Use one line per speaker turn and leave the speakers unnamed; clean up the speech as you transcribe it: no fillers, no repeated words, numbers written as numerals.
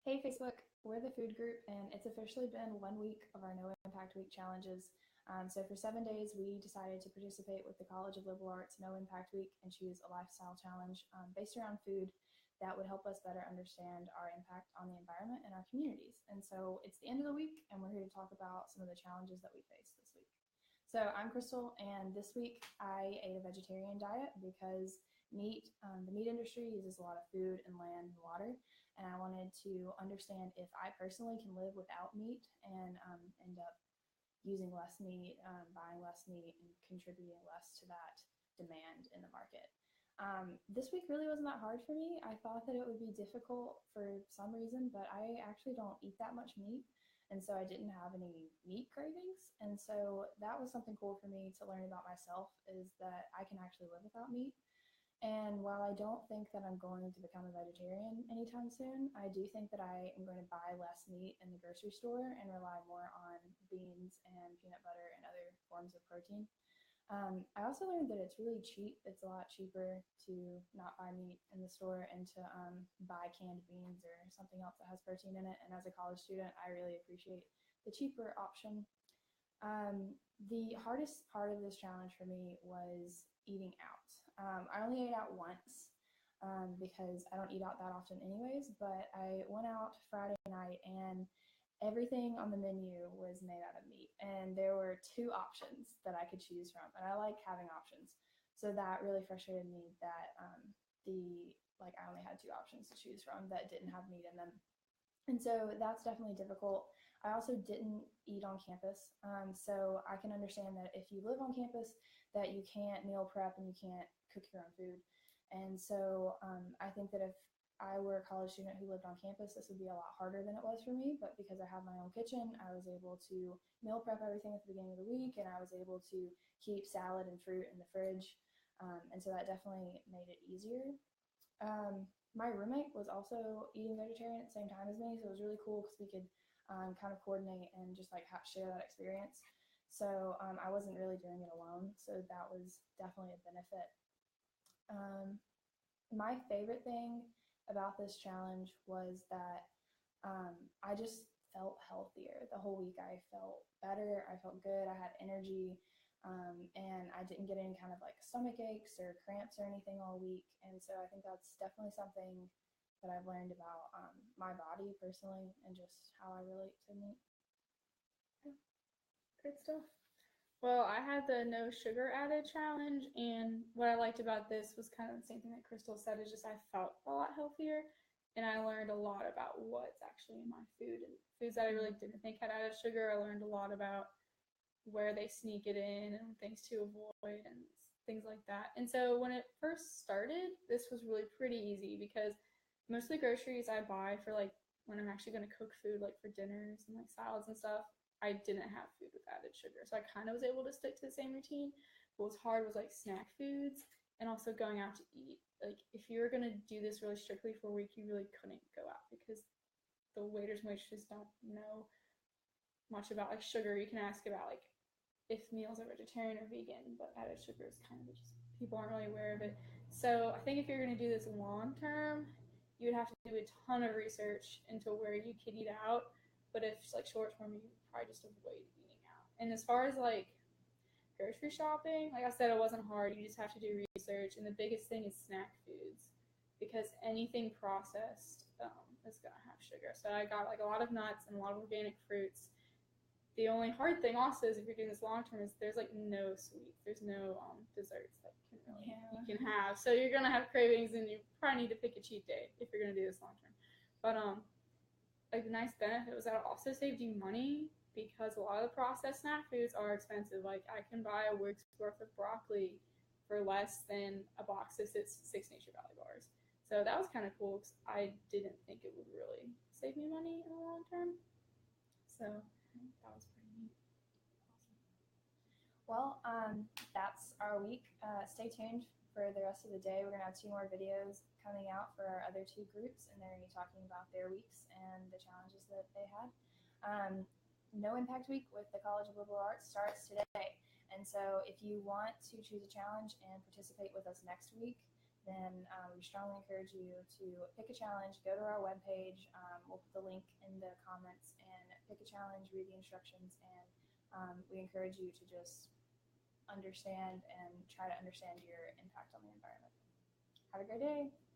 Hey Facebook, we're the food group, and it's officially been 1 week of our No Impact Week challenges. So for 7 days, we decided to participate with the College of Liberal Arts No Impact Week and choose a lifestyle challenge based around food that would help us better understand our impact on the environment and our communities. And so it's the end of the week, and we're here to talk about some of the challenges that we faced this week. So I'm Crystal, and this week I ate a vegetarian diet because the meat industry uses a lot of food and land and water, and I wanted to understand if I personally can live without meat and end up using less meat, buying less meat, and contributing less to that demand in the market. This week really wasn't that hard for me. I thought that it would be difficult for some reason, but I actually don't eat that much meat. And so I didn't have any meat cravings. And so that was something cool for me to learn about myself, is that I can actually live without meat. And while I don't think that I'm going to become a vegetarian anytime soon, I do think that I am going to buy less meat in the grocery store and rely more on beans and peanut butter and other forms of protein. I also learned that it's really cheap. It's a lot cheaper to not buy meat in the store and to buy canned beans or something else that has protein in it. And as a college student, I really appreciate the cheaper option. The hardest part of this challenge for me was eating out. I only ate out once because I don't eat out that often anyways, but I went out Friday night and everything on the menu was made out of meat. And there were two options that I could choose from. And I like having options. So that really frustrated me that I only had two options to choose from that didn't have meat in them. And so that's definitely difficult. I also didn't eat on campus. So I can understand that if you live on campus, that you can't meal prep and you can't cook your own food. And so I think that if I were a college student who lived on campus, this would be a lot harder than it was for me. But because I have my own kitchen, I was able to meal prep everything at the beginning of the week, and I was able to keep salad and fruit in the fridge. And so that definitely made it easier. My roommate was also eating vegetarian at the same time as me, so it was really cool because we could kind of coordinate and just like share that experience. So I wasn't really doing it alone, so that was definitely a benefit. My favorite thing about this challenge was that I just felt healthier the whole week. I felt better. I felt good. I had energy. And I didn't get any kind of like stomach aches or cramps or anything all week. And so I think that's definitely something that I've learned about my body personally and just how I relate to meat.
Yeah, great stuff. Well, I had the no sugar added challenge, and what I liked about this was kind of the same thing that Crystal said, is just I felt a lot healthier, and I learned a lot about what's actually in my food, and foods that I really didn't think had added sugar. I learned a lot about where they sneak it in and things to avoid and things like that. And so when it first started, this was really pretty easy because most of the groceries I buy for like when I'm actually going to cook food, like for dinners and like salads and stuff, I didn't have food with added sugar. So I kind of was able to stick to the same routine. What was hard was like snack foods and also going out to eat. Like if you were going to do this really strictly for a week, you really couldn't go out because the waiters and waitresses don't know much about like sugar. You can ask about like if meals are vegetarian or vegan, but added sugar is kind of just people aren't really aware of it. So I think if you're going to do this long term, you would have to do a ton of research into where you could eat out. But if it's like short term, you probably just avoid eating out. And as far as like grocery shopping, like I said, it wasn't hard. You just have to do research. And the biggest thing is snack foods because anything processed is going to have sugar. So I got like a lot of nuts and a lot of organic fruits. The only hard thing also is if you're doing this long term is there's like no sweets. There's no desserts that you can have. So you're gonna have cravings and you probably need to pick a cheat day if you're gonna do this long term. But like the nice benefit was that it also saved you money because a lot of the processed snack foods are expensive. Like I can buy a week's worth of broccoli for less than a box of six Nature Valley bars. So that was kind of cool because I didn't think it would really save me money in the long term. So that was pretty neat.
Well, that's our week. Stay tuned for the rest of the day. We're going to have two more videos coming out for our other two groups, and they're going to be talking about their weeks and the challenges that they had. No Impact Week with the College of Liberal Arts starts today. And so if you want to choose a challenge and participate with us next week, then we strongly encourage you to pick a challenge, go to our webpage. We'll put the link in the comments, and pick a challenge, read the instructions, and we encourage you to just understand and try to understand your impact on the environment. Have a great day.